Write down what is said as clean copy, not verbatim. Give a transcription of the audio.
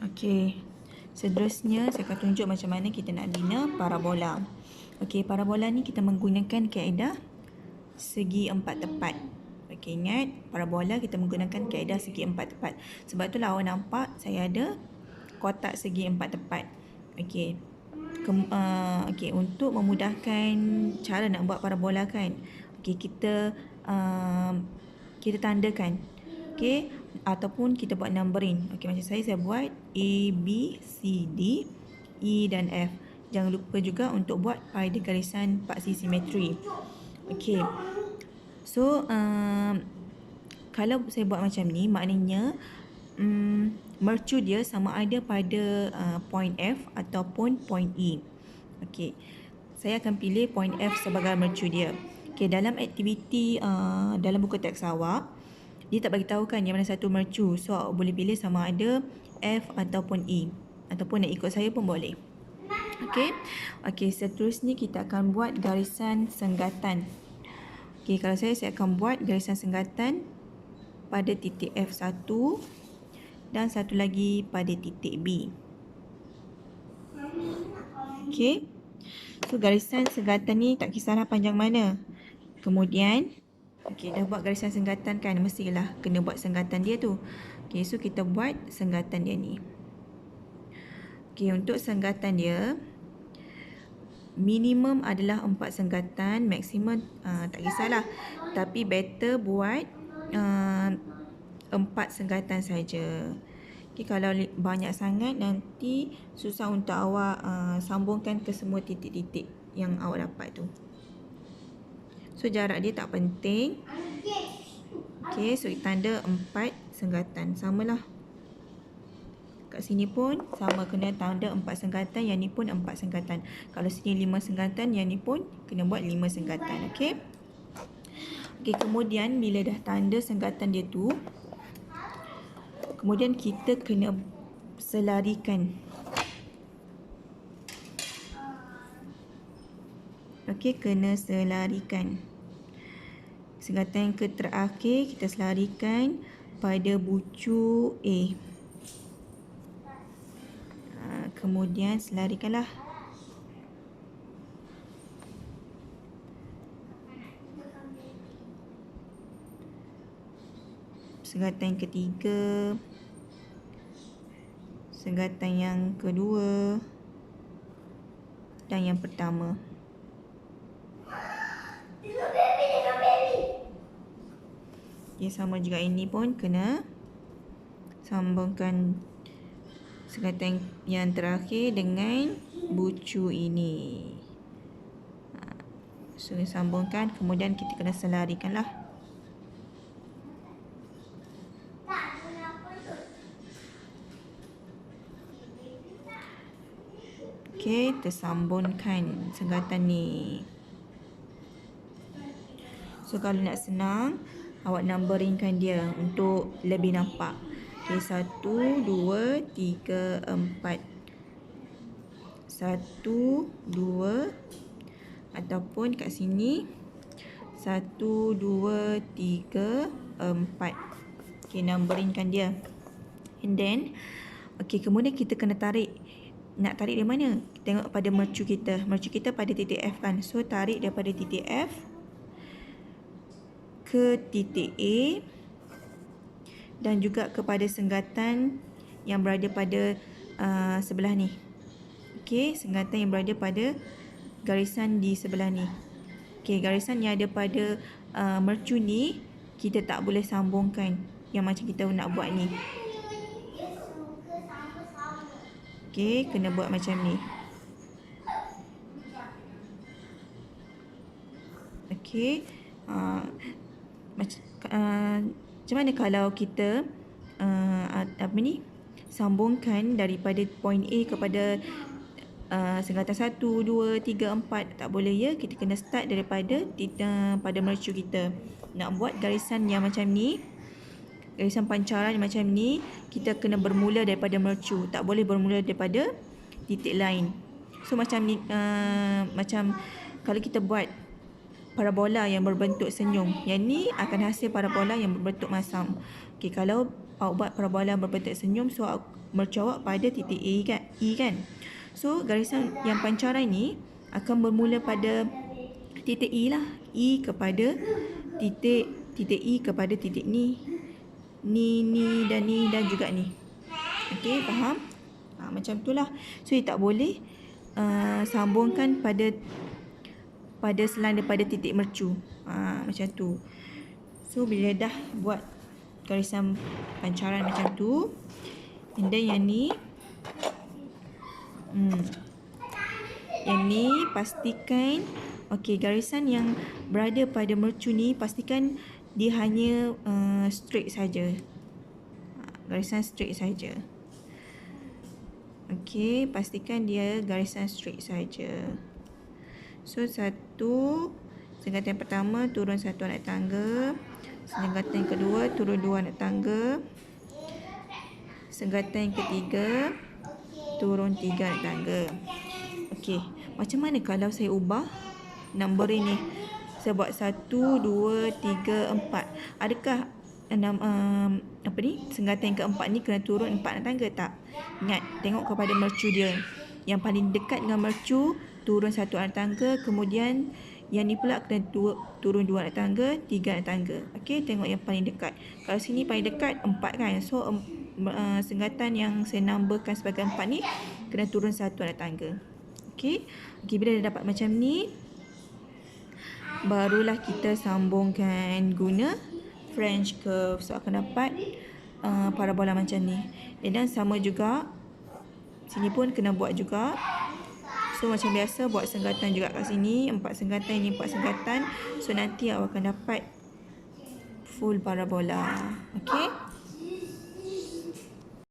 Okey. Seterusnya saya akan tunjuk macam mana kita nak bina parabola. Okey, parabola ni kita menggunakan kaedah segi empat tepat. Okey, ingat parabola kita menggunakan kaedah segi empat tepat. Sebab itulah awak nampak saya ada kotak segi empat tepat. Okey. Okey, untuk memudahkan cara nak buat parabola kan. Okey, kita tandakan. Okey, ataupun kita buat numbering. Okey, macam saya buat A, B, C, D, E dan F. Jangan lupa juga untuk buat pada garisan paksi simetri. Okey. So, kalau saya buat macam ni, maknanya mercu dia sama ada pada point F ataupun point E. Okey. Saya akan pilih point F sebagai mercu dia. Okey, dalam aktiviti dalam buku teks awak, dia tak bagi tahu kan yang mana satu mercu. So, awak boleh pilih sama ada F ataupun E. Ataupun nak ikut saya pun boleh. Okey. Okey, seterusnya kita akan buat garisan senggatan. Okey, kalau saya akan buat garisan senggatan pada titik F1 dan satu lagi pada titik B. Okey. So, garisan senggatan ni tak kisahlah panjang mana. Kemudian, okey, dah buat garisan senggatan kan, mestilah kena buat senggatan dia tu. Okey, so kita buat senggatan dia ni. Okey, untuk senggatan dia minimum adalah 4 senggatan, maksimum tak kisahlah. Tapi better buat 4 senggatan saja. Okay, kalau banyak sangat nanti susah untuk awak sambungkan ke semua titik-titik yang awak dapat tu. So, jarak dia tak penting. Okay, so tanda 4 senggatan. Samalah. Kat sini pun sama, kena tanda 4 senggatan. Yang ni pun 4 senggatan. Kalau sini 5 senggatan, yang ni pun kena buat 5 senggatan. Okay. Okay, kemudian bila dah tanda senggatan dia tu, kemudian kita kena selarikan. Okey, kena selarikan. Senggatan yang terakhir kita selarikan pada bucu A. Kemudian selarikanlah. Senggatan yang ketiga. Senggatan yang kedua. Dan yang pertama. Okay, sama juga ini pun kena sambungkan senggatan yang terakhir dengan bucu ini. So, sambungkan, kemudian kita kena selarikanlah. Okey, tersambungkan senggatan ni. So, kalau nak senang, awak numberingkan dia untuk lebih nampak. Okey, 1, 2, 3, 4. 1, 2, ataupun kat sini 1, 2, 3, 4. Okey, numberingkan dia. And then, okey, kemudian kita kena tarik. Nak tarik dari mana? Tengok pada mercu kita. Mercu kita pada titik F kan. So, tarik daripada titik F ke titik A dan juga kepada senggatan yang berada pada sebelah ni. Okey, senggatan yang berada pada garisan di sebelah ni. Okey, garisan yang ada pada mercu ni kita tak boleh sambungkan yang macam kita nak buat ni. Okey, kena buat macam ni. Okey. Macam mana kalau kita sambungkan daripada point A kepada senggatan 1, 2, 3, 4. Tak boleh ya. Kita kena start daripada pada mercu kita. Nak buat garisan yang macam ni, garisan pancaran yang macam ni, kita kena bermula daripada mercu. Tak boleh bermula daripada titik lain. So, macam ni, macam kalau kita buat parabola yang berbentuk senyum, yang ni akan hasil parabola yang berbentuk masam. Okey, kalau awak buat parabola berbentuk senyum, so mercu awak pada titik E kan. So garisan yang pancaran ni akan bermula pada titik E lah. E kepada titik E kepada titik ni dan juga ni. Okey, faham? Macam tu lah. So dia tak boleh sambungkan pada selain daripada titik mercu. Macam tu. So bila dah buat garisan pancaran macam tu, and then yang ni pastikan garisan yang berada pada mercu ni pastikan dia hanya straight saja. Garisan straight saja. Okey, pastikan dia garisan straight saja. So senggatan pertama turun 1 anak tangga, senggatan kedua turun 2 anak tangga, senggatan ketiga turun 3 anak tangga. Okey, macam mana kalau saya ubah nombor ini? Saya buat 1, 2, 3, 4. Adakah senggatan yang keempat ni kena turun 4 anak tangga? Tak. Ingat, tengok kepada mercu dia. Yang paling dekat dengan mercu turun 1 anak tangga, kemudian yang ni pula kena turun 2 anak tangga, 3 anak tangga. Okey, tengok yang paling dekat. Kalau sini paling dekat 4 kan. So senggatan yang saya numberkan sebagai 4 ni kena turun 1 anak tangga. Okey, bila dah dapat macam ni, barulah kita sambungkan guna French curve. So akan dapat parabola macam ni. Dan sama juga sini pun kena buat juga. So macam biasa buat senggatan juga kat sini, 4 senggatan, ini 4 senggatan. So nanti awak akan dapat full parabola. Okey.